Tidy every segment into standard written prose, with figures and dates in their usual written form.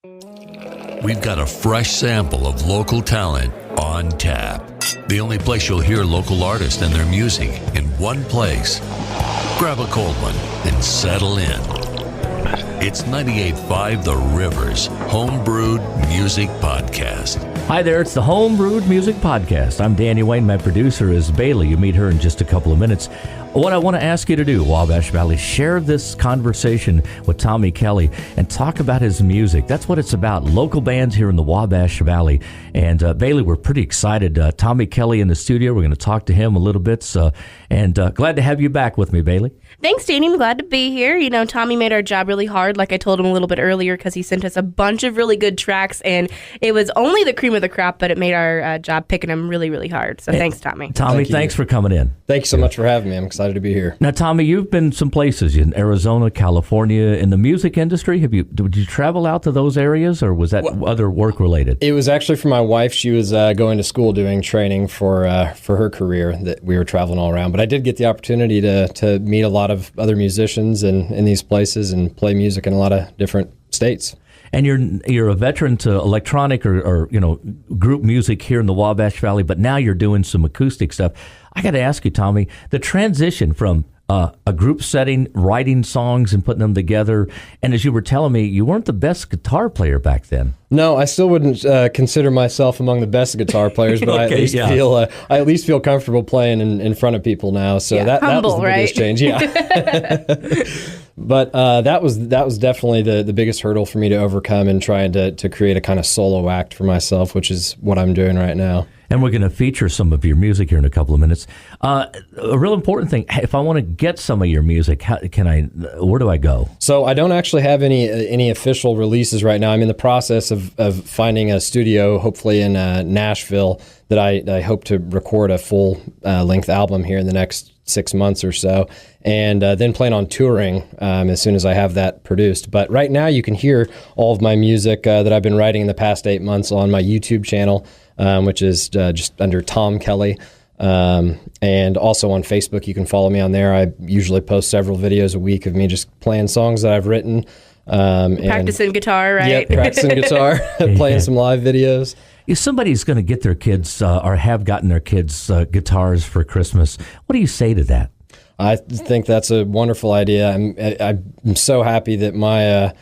We've got a fresh sample of local talent on tap. The only place you'll hear local artists and their music in one place. Grab a cold one and settle in. It's 98.5 The Rivers Homebrewed Music Podcast. Hi there, it's the Homebrewed Music Podcast. I'm Danny Wayne. My producer is Bailey. You meet her in just a couple of minutes. What I want to ask you to do, Wabash Valley, share this conversation with Tommy Kelly and talk about his music. That's what it's about, local bands here in the Wabash Valley. And Bailey, we're pretty excited. Tommy Kelly in the studio. We're going to talk to him a little bit. And glad to have you back with me, Bailey. Thanks, Danny. I'm glad to be here. You know, Tommy made our job really hard, like I told him a little bit earlier, because he sent us a bunch of really good tracks, and it was only the cream of the crop, but it made our job picking them really, really hard. So thanks, Tommy. Tommy, thanks for coming in. Thank you so much for having me. I'm excited to be here. Now, Tommy, you've been some places in Arizona, California, in the music industry. Did you travel out to those areas, or was that other work related? It was actually for my wife. She was going to school doing training for her career that we were traveling all around. But I did get the opportunity to meet a lot of other musicians in these places and play music in a lot of different states. And you're a veteran to electronic or group music here in the Wabash Valley, but now you're doing some acoustic stuff. I got to ask you, Tommy, the transition from a group setting, writing songs and putting them together, and as you were telling me, you weren't the best guitar player back then. No, I still wouldn't consider myself among the best guitar players, but okay, I at least feel comfortable playing in front of people now. So that was the biggest change. Yeah. But that was definitely the biggest hurdle for me to overcome in trying to create a kind of solo act for myself, which is what I'm doing right now. And we're going to feature some of your music here in a couple of minutes. A real important thing, if I want to get some of your music, where do I go? So I don't actually have any official releases right now. I'm in the process of finding a studio, hopefully in Nashville, that I hope to record a full length album here in the next 6 months or so, and then plan on touring as soon as I have that produced. But right now you can hear all of my music that I've been writing in the past 8 months on my YouTube channel, which is just under Tom Kelly. And also on Facebook, you can follow me on there. I usually post several videos a week of me just playing songs that I've written. Practicing guitar, right? Yeah, practicing guitar, playing some live videos. If somebody's going to get their kids or have gotten their kids guitars for Christmas, what do you say to that? I think that's a wonderful idea. I'm so happy that my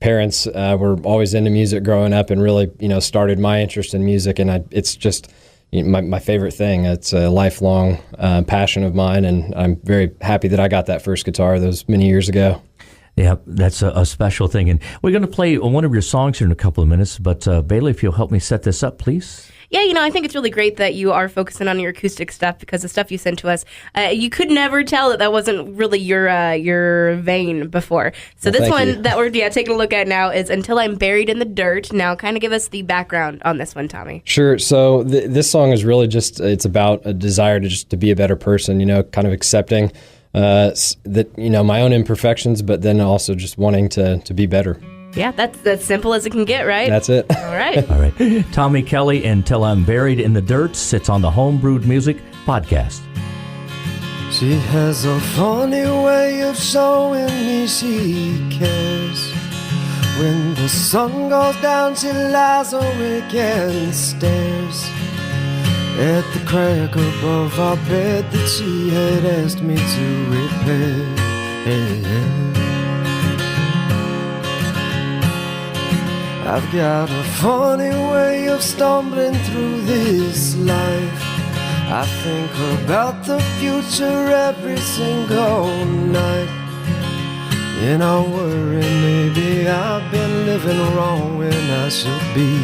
parents were always into music growing up and really, started my interest in music. And it's just my favorite thing. It's a lifelong passion of mine, and I'm very happy that I got that first guitar those many years ago. Yeah, that's a special thing. And we're going to play one of your songs here in a couple of minutes. But Bailey, if you'll help me set this up, please. Yeah, I think it's really great that you are focusing on your acoustic stuff, because the stuff you sent to us, you could never tell that wasn't really your vein before. So this one that we're taking a look at now is Until I'm Buried in the Dirt. Now, kind of give us the background on this one, Tommy. Sure. So this song is really it's about a desire to be a better person, kind of accepting that my own imperfections, but then also just wanting to be better. Yeah, that's as simple as it can get, right? That's it. All right. All right. Tommy Kelly, Until I'm Buried in the Dirt, sits on the Homebrewed Music Podcast. She has a funny way of showing me she cares. When the sun goes down, she lies awake and stares at the crack above our bed that she had asked me to repair. I've got a funny way of stumbling through this life. I think about the future every single night, and I worry maybe I've been living wrong when I should be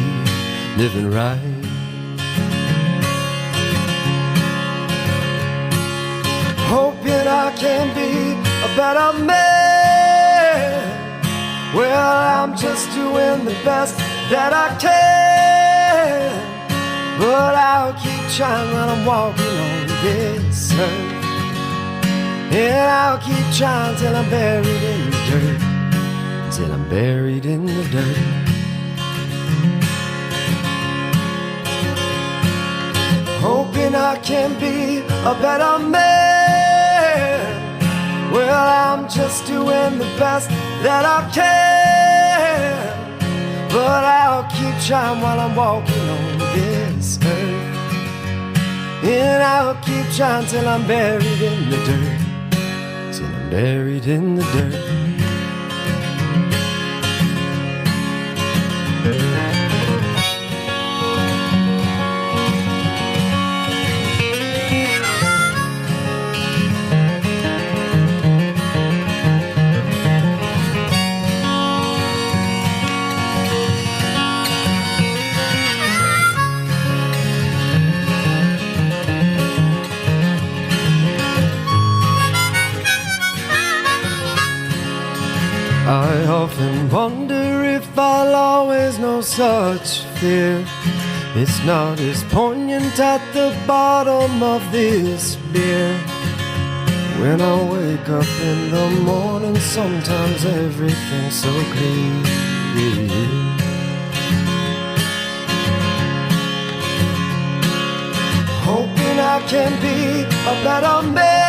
living right. Hoping I can be a better man. Well, I'm just doing the best that I can, but I'll keep trying when I'm walking on this earth, and I'll keep trying till I'm buried in the dirt, till I'm buried in the dirt. Hoping I can be a better man. Well, I'm just doing the best that I can, but I'll keep trying while I'm walking on this earth. And I'll keep trying till I'm buried in the dirt. Till I'm buried in the dirt. I often wonder if I'll always know such fear. It's not as poignant at the bottom of this beer. When I wake up in the morning, sometimes everything's so clear. Hoping I can be a better man.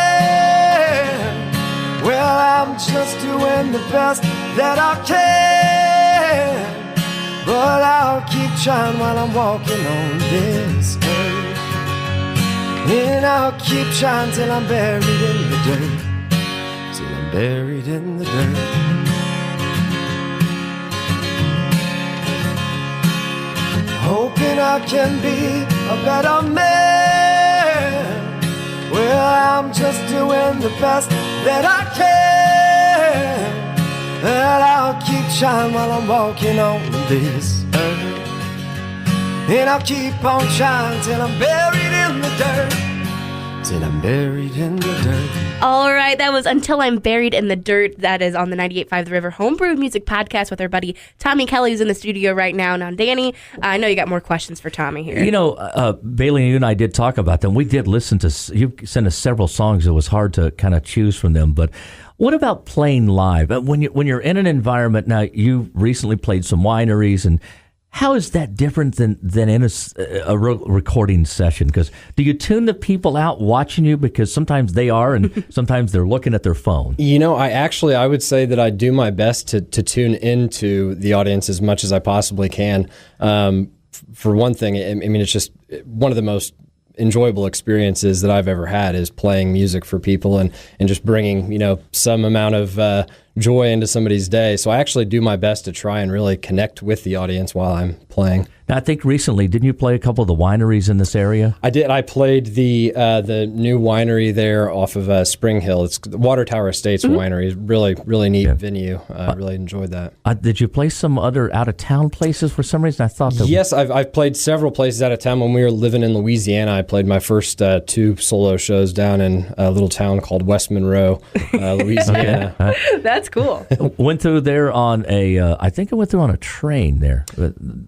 Well, I'm just doing the best that I can. But I'll keep trying while I'm walking on this earth. And I'll keep trying till I'm buried in the dirt. Till I'm buried in the dirt. Hoping I can be a better man. Well, I'm just doing the best that I can. And I'll keep trying while I'm walking on this earth. And I'll keep on trying till I'm buried in the dirt. Till I'm buried in the dirt. All right, that was Until I'm Buried in the Dirt. That is on the 98.5 The River Homebrewed Music Podcast with our buddy Tommy Kelly, who's in the studio right now. Now, Danny, I know you got more questions for Tommy here. You know, Bailey, you and I did talk about them. We did listen to, you sent us several songs. It was hard to kind of choose from them, but what about playing live? When you're in an environment, now you recently played some wineries, and how is that different than in a recording session? Because do you tune the people out watching you? Because sometimes they are, and sometimes they're looking at their phone. You know, I would say that I do my best to tune into the audience as much as I possibly can. For one thing, I mean, it's just one of the most enjoyable experiences that I've ever had is playing music for people and just bringing, you know, some amount of joy into somebody's day. So I actually do my best to try and really connect with the audience while I'm playing. Now, I think recently, didn't you play a couple of the wineries in this area? I did. I played the new winery there off of Spring Hill. It's the Water Tower Estates Winery. Really, really neat venue. Really enjoyed that. Did you play some other out-of-town places for some reason? I thought that. Yes, I've played several places out of town. When we were living in Louisiana, I played my first 2 solo shows down in a little town called West Monroe, Louisiana. That's cool. Went through there on I think I went through on a train there,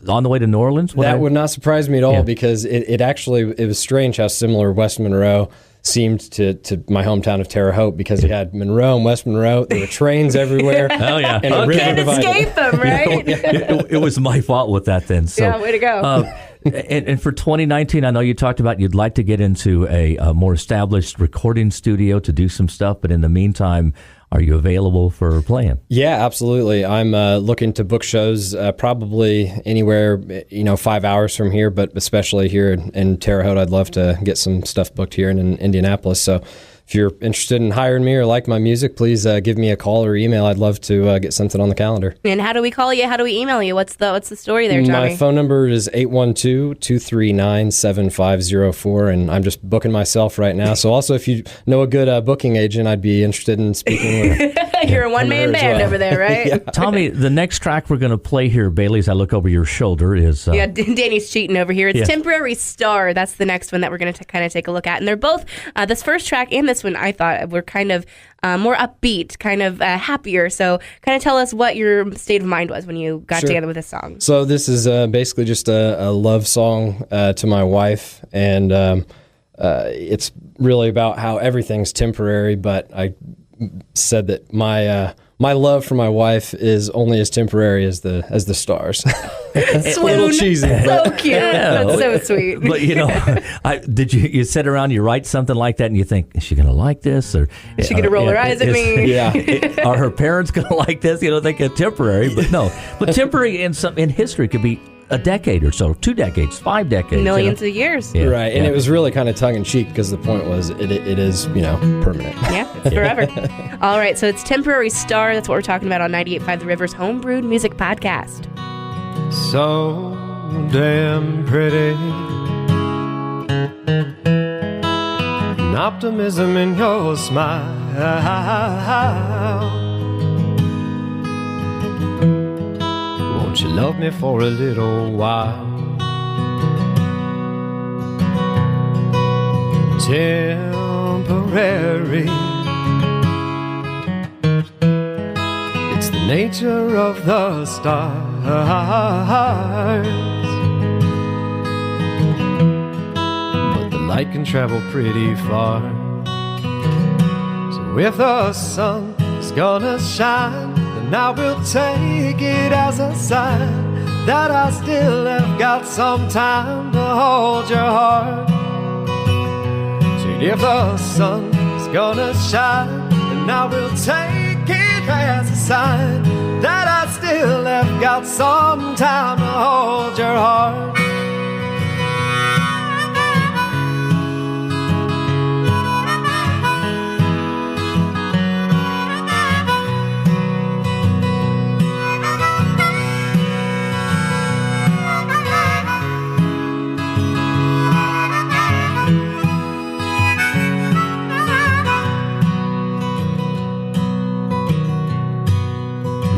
on the way to New Orleans. That would not surprise me at all because it was strange how similar West Monroe seemed to my hometown of Terre Haute, because you had Monroe and West Monroe. There were trains everywhere. Oh, yeah. And a river Can't escape them, right? It was my fault with that then. So, yeah, way to go. And for 2019, I know you talked about you'd like to get into a more established recording studio to do some stuff, but in the meantime, are you available for playing? Yeah, absolutely. I'm looking to book shows probably anywhere, 5 hours from here, but especially here in Terre Haute. I'd love to get some stuff booked here in Indianapolis. So if you're interested in hiring me or like my music, please give me a call or email. I'd love to get something on the calendar. And how do we call you? How do we email you? What's the story there, Tommy? My phone number is 812-239-7504, and I'm just booking myself right now. So also, if you know a good booking agent, I'd be interested in speaking with. You're a one-man band over there, right? Yeah. Tommy, the next track we're going to play here, Bailey, as I look over your shoulder, is... yeah, Danny's cheating over here. It's Temporary Star. That's the next one that we're going to kind of take a look at. And they're both, this first track and this one, I thought, were kind of more upbeat, kind of happier. So kind of tell us what your state of mind was when you got together with this song. So this is basically just a love song to my wife. And it's really about how everything's temporary, but I said that my love for my wife is only as temporary as the stars. It's a little cheesy, so cute. Yeah. That's so sweet. But you sit around, you write something like that, and you think, is she going to like this, or is she going to roll her eyes at me? Yeah. Are her parents going to like this? Think it's temporary, but no. But temporary in history could be a decade or so, 2 decades, 5 decades. Millions of years. Yeah, right. And it was really kind of tongue-in-cheek because the point was it is, permanent. Yeah, it's forever. All right, so it's Temporary Star. That's what we're talking about on 98.5 The River's Homebrewed Music Podcast. So damn pretty, and optimism in your smile. Won't you love me for a little while? Temporary, it's the nature of the stars. But the light can travel pretty far. So if the sun is gonna shine, then I will take it as a sign that I still have got some time to hold your heart. So if the sun is gonna shine, then I will take it as a sign that I still have got some time to hold your heart.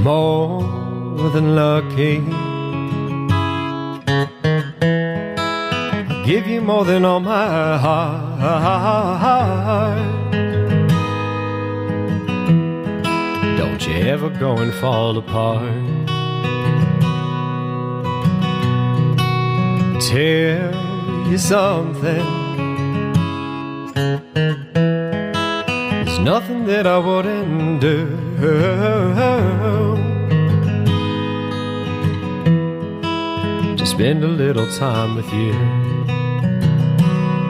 More than lucky, I'll give you more than all my heart. Don't you ever go and fall apart. Tell you something, there's nothing that I wouldn't do to spend a little time with you.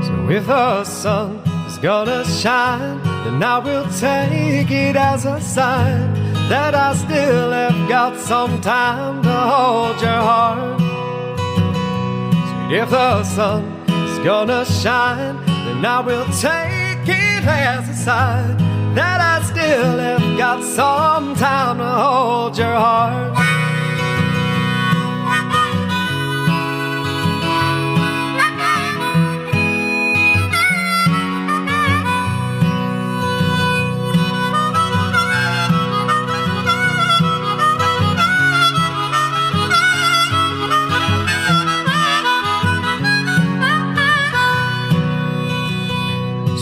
So if the sun is gonna shine, then I will take it as a sign that I still have got some time to hold your heart. So if the sun is gonna shine, then I will take it as a sign that I still have got some time to hold your heart.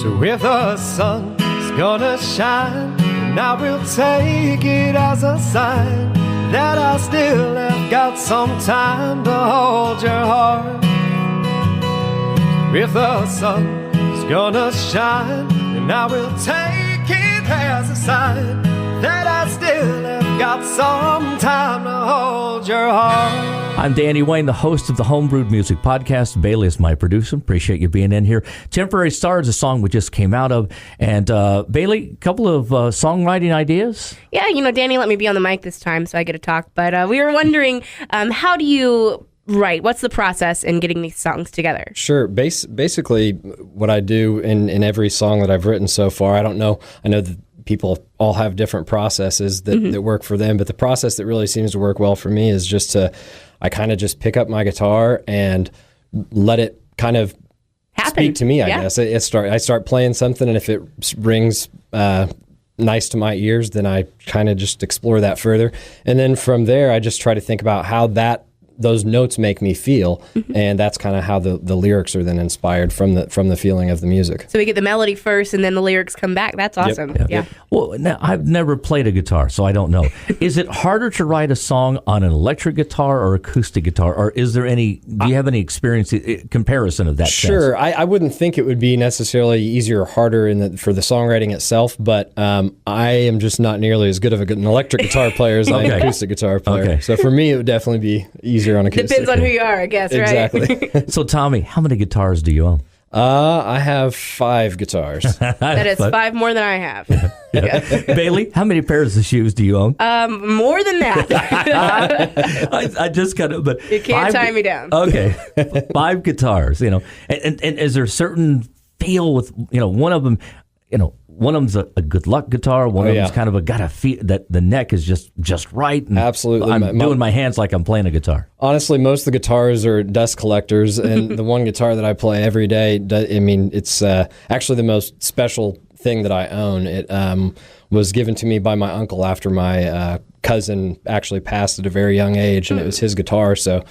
So if the sun is gonna shine, and I will take it as a sign that I still have got some time to hold your heart. If the sun is gonna shine, and I will take it as a sign that I still have got some time to hold your heart. I'm Danny Wayne, the host of the Homebrewed Music Podcast. Bailey is my producer. Appreciate you being in here. Temporary Star is a song we just came out of. And Bailey, a couple of songwriting ideas? Yeah, Danny let me be on the mic this time, so I get to talk. But we were wondering, how do you write? What's the process in getting these songs together? Sure. Basically, what I do in every song that I've written so far, I know that people all have different processes that work for them, but the process that really seems to work well for me is I kind of just pick up my guitar and let it kind of speak to me, I guess. I start playing something, and if it rings nice to my ears, then I kind of just explore that further. And then from there, I just try to think about how those notes make me feel, and that's kind of how the lyrics are then inspired from the feeling of the music. So we get the melody first, and then the lyrics come back. That's awesome. Yep. Yeah. Well, now, I've never played a guitar, so I don't know. Is it harder to write a song on an electric guitar or acoustic guitar, or do you have any experience comparison of that? Sure. I wouldn't think it would be necessarily easier or harder for the songwriting itself, but I am just not nearly as good of an electric guitar player as I am an acoustic guitar player. Okay. So for me, it would definitely be easier on acoustic. Depends on who you are, I guess, right? Exactly. So, Tommy, how many guitars do you own? I have 5 guitars. That is 5 more than I have. Bailey, how many pairs of shoes do you own? More than that. I just kind of, but You can't tie me down. Okay, 5 guitars. And is there a certain feel with one of them? One of them's a good luck guitar. One of them's kind of got a feel that the neck is just right. And Absolutely. I'm doing my hands like I'm playing a guitar. Honestly, most of the guitars are dust collectors, and the one guitar that I play every day, it's actually the most special thing that I own. It was given to me by my uncle after my cousin actually passed at a very young age, and it was his guitar. So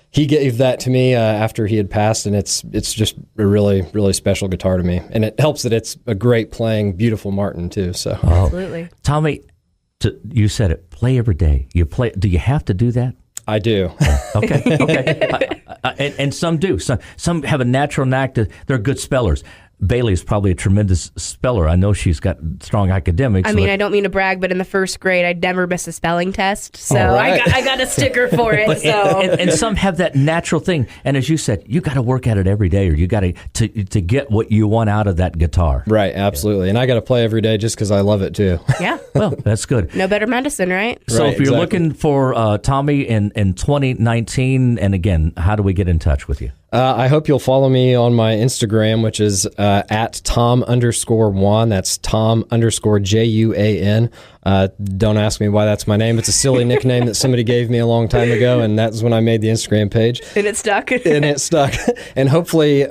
he gave that to me after he had passed, and it's just a really, really special guitar to me. And it helps that it's a great playing, beautiful Martin too. So Absolutely. Tommy, you said it. Play every day. You play. Do you have to do that? I do. Okay. And some do. Some have a natural knack to. They're good spellers. Bailey's probably a tremendous speller. I know she's got strong academics. I don't mean to brag, but in the first grade, I never missed a spelling test. So right. I got a sticker for it. And some have that natural thing. And as you said, you got to work at it every day, or you got to get what you want out of that guitar. Right, absolutely. And I got to play every day just because I love it too. Yeah. Well, that's good. No better medicine, right? So Right, if you're exactly. looking for Tommy in 2019, and again, how do we get in touch with you? I hope you'll follow me on my Instagram, which is at Tom_Juan. That's Tom_JUAN. Don't ask me why that's my name. It's a silly nickname that somebody gave me a long time ago, and that's when I made the Instagram page. And it stuck. And it stuck. And hopefully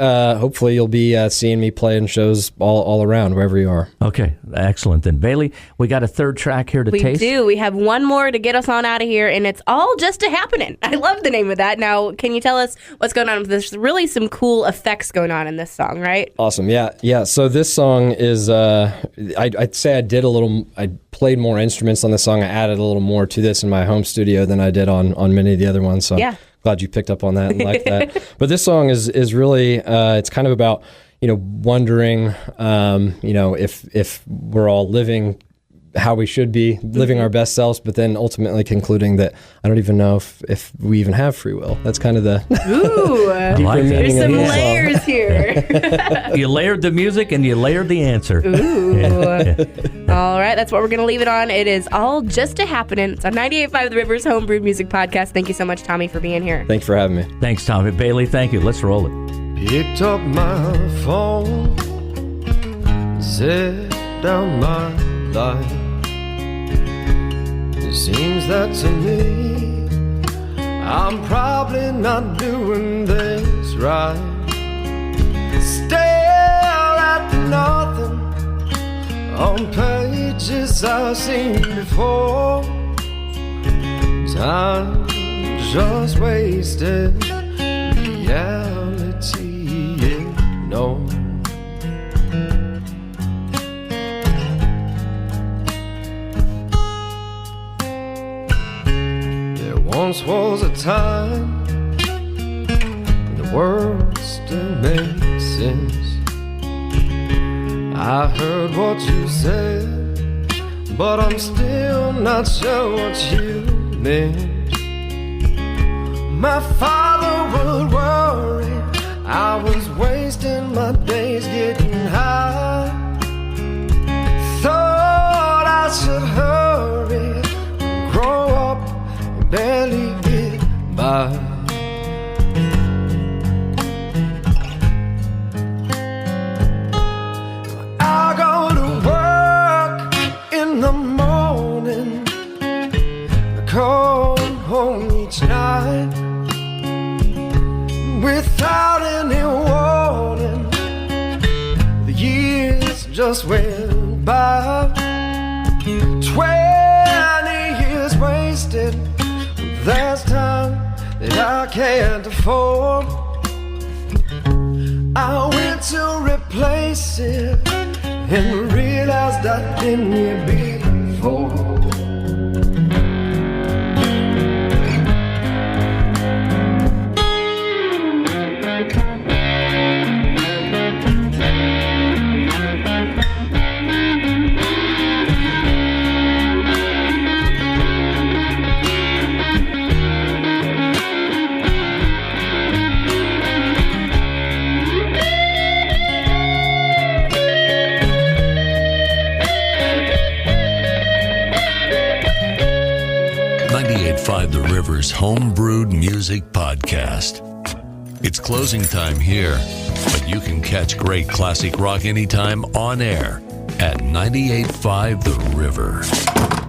you'll be seeing me playing shows all around, wherever you are. Okay, excellent. Then Bailey, we got a third track here to We taste. do. We have one more to get us on out of here, and it's all just a happening. I love the name of that. Now, can you tell us what's going on with this? There's really some cool effects going on in this song, right? Awesome. Yeah. So this song is, I'd say I played more instruments on this song. I added a little more to this in my home studio than I did on many of the other ones. So Yeah. glad you picked up on that and liked that. But this song is really, it's kind of about, wondering, if we're all living how we should be, living our best selves, but then ultimately concluding that I don't even know if we even have free will. That's kind of the Ooh. like that. There's meaning of some the song. layers here. You layered the music and you layered the answer. Ooh. All right, that's what we're going to leave it on. It is all just a happening. It's on 98.5 The Rivers Homebrewed Music Podcast. Thank you so much, Tommy, for being here. Thank you for having me. Thanks, Tommy. Bailey, thank you. Let's roll it. Picked up my phone, set down my life. It seems that to me, I'm probably not doing this right. Stare at nothing on pages I've seen before. Time just wasted, reality ignored. There once was a time when the world still made sense. I heard what you said, but I'm still not sure what you meant. My father would worry I was wasting my days getting high. Thought I should hurry, grow up and barely get by. I go to work in the morning, come home each night without any warning. The years just went by. 20 years wasted. There's time that I can't afford. I went to replace it and realized I didn't need before. River's Homebrewed Music Podcast. It's closing time here, but you can catch great classic rock anytime on air at 98.5 The River.